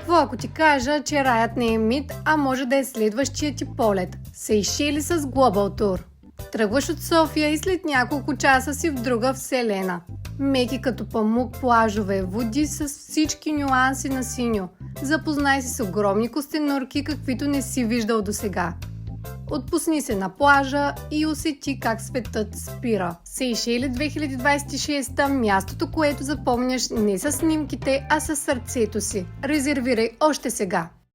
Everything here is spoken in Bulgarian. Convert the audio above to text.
Какво ако ти кажа, че раят не е мит, а може да е следващия ти полет? Сейшели с Global Tour. Тръгваш от София и след няколко часа си в друга вселена. Меки като памук плажове, води с всички нюанси на синьо. Запознай се с огромни костенурки, каквито не си виждал досега. Отпусни се на плажа и усети как светът спира. Сейшели 2026, мястото, което запомняш не с снимките, а с сърцето си. Резервирай още сега!